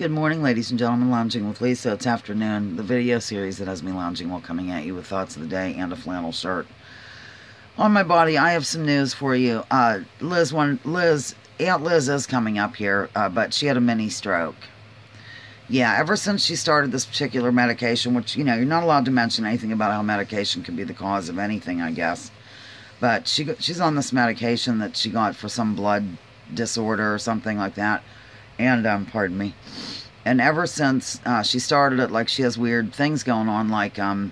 Good morning, ladies and gentlemen. Lounging with Lisa. It's afternoon. The video series that has me lounging while coming at you with thoughts of the day and a flannel shirt. On my body, I have some news for you. Aunt Liz is coming up here, but she had a mini stroke. Yeah, ever since she started this particular medication, which, you know, you're not allowed to mention anything about how medication can be the cause of anything, I guess. But she's on this medication that she got for some blood disorder or something like that. And, pardon me. And ever since she started it, like, she has weird things going on, like, a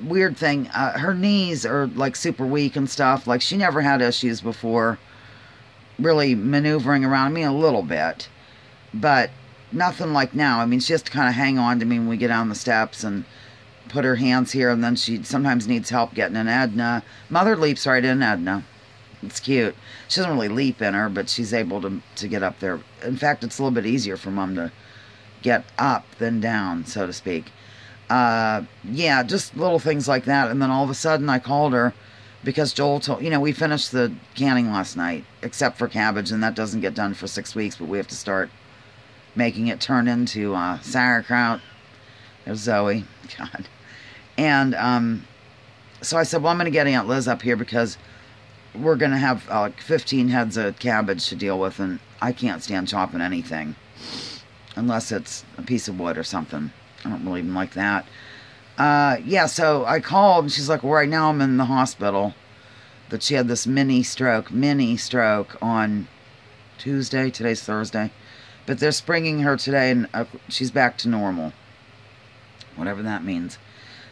weird thing, her knees are, like, super weak and stuff. Like, she never had issues before really maneuvering around. I mean, a little bit. But nothing like now. I mean, she has to kind of hang on to me when we get down the steps and put her hands here. And then she sometimes needs help getting in Edna. Mother leaps right in Edna. It's cute. She doesn't really leap in her, but she's able to get up there. In fact, it's a little bit easier for Mom to get up than down, so to speak. Yeah, just little things like that. And then all of a sudden I called her because Joel told, you know, we finished the canning last night, except for cabbage, and that doesn't get done for 6 weeks, but we have to start making it turn into sauerkraut. There's Zoe. God. And so I said, well, I'm going to get Aunt Liz up here because we're going to have like 15 heads of cabbage to deal with, and I can't stand chopping anything unless it's a piece of wood or something. I don't really even like that. Yeah, so I called, and she's like, well, right now I'm in the hospital. That she had this mini stroke on Tuesday. Today's Thursday. But they're springing her today, and she's back to normal. Whatever that means.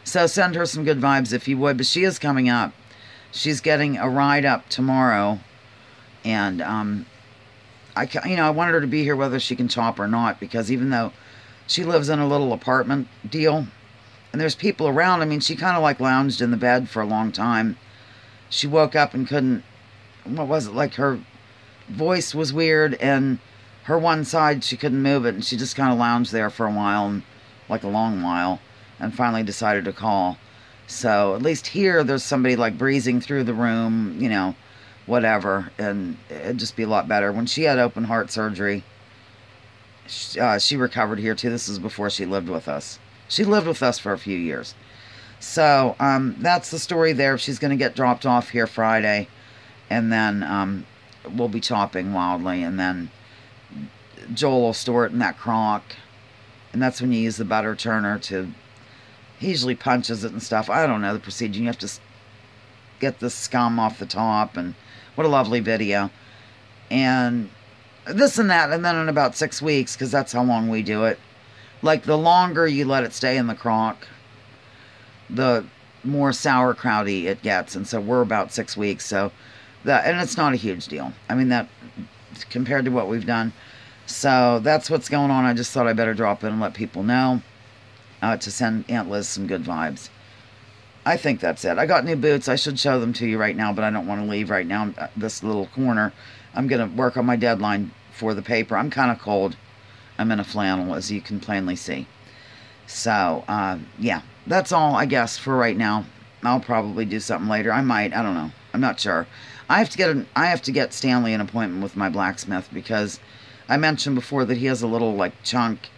So send her some good vibes if you would. But she is coming up. She's getting a ride up tomorrow, and I wanted her to be here whether she can chop or not, because even though she lives in a little apartment deal, and there's people around, I mean, she kind of like lounged in the bed for a long time. She woke up and couldn't, what was it, like her voice was weird, and her one side, she couldn't move it, and she just kind of lounged there for a while, and like a long while, and finally decided to call. So, at least here, there's somebody, like, breezing through the room, you know, whatever, and it'd just be a lot better. When she had open heart surgery, she recovered here, too. This is before she lived with us. She lived with us for a few years. So, that's the story there. She's going to get dropped off here Friday, and then we'll be chopping wildly, and then Joel will store it in that crock, and that's when you use the butter churner to... He usually punches it and stuff. I don't know the procedure. You have to get the scum off the top. And what a lovely video. And this and that. And then in about 6 weeks, because that's how long we do it. Like, the longer you let it stay in the crock, the more sauerkrauty it gets. And so we're about 6 weeks. So and it's not a huge deal. I mean, that compared to what we've done. So that's what's going on. I just thought I better drop in and let people know. To send Aunt Liz some good vibes. I think that's it. I got new boots. I should show them to you right now, but I don't want to leave right now this little corner. I'm going to work on my deadline for the paper. I'm kind of cold. I'm in a flannel, as you can plainly see. So, yeah. That's all, I guess, for right now. I'll probably do something later. I might. I don't know. I'm not sure. I have to get Stanley an appointment with my blacksmith, because I mentioned before that he has a little, like, chunk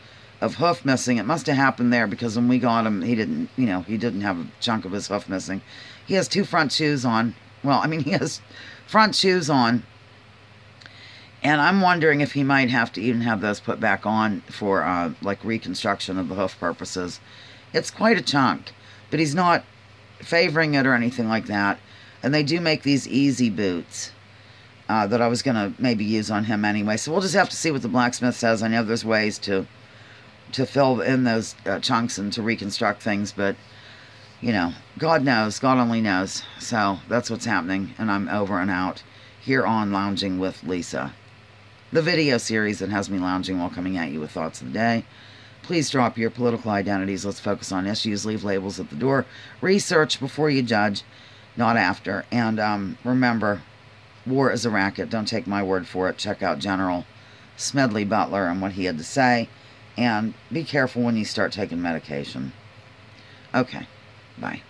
of hoof missing. It must have happened there, because when we got him, he didn't have a chunk of his hoof missing. He has 2 front shoes on. Well, I mean, he has front shoes on, and I'm wondering if he might have to even have those put back on for, like, reconstruction of the hoof purposes. It's quite a chunk, but he's not favoring it or anything like that, and they do make these easy boots that I was going to maybe use on him anyway, so we'll just have to see what the blacksmith says. I know there's ways to fill in those chunks and to reconstruct things, but, you know, God knows. God only knows. So, that's what's happening, and I'm over and out here on Lounging with Lisa. The video series that has me lounging while coming at you with thoughts of the day. Please drop your political identities. Let's focus on issues. Leave labels at the door. Research before you judge, not after. And remember, war is a racket. Don't take my word for it. Check out General Smedley Butler and what he had to say. And be careful when you start taking medication. Okay, bye.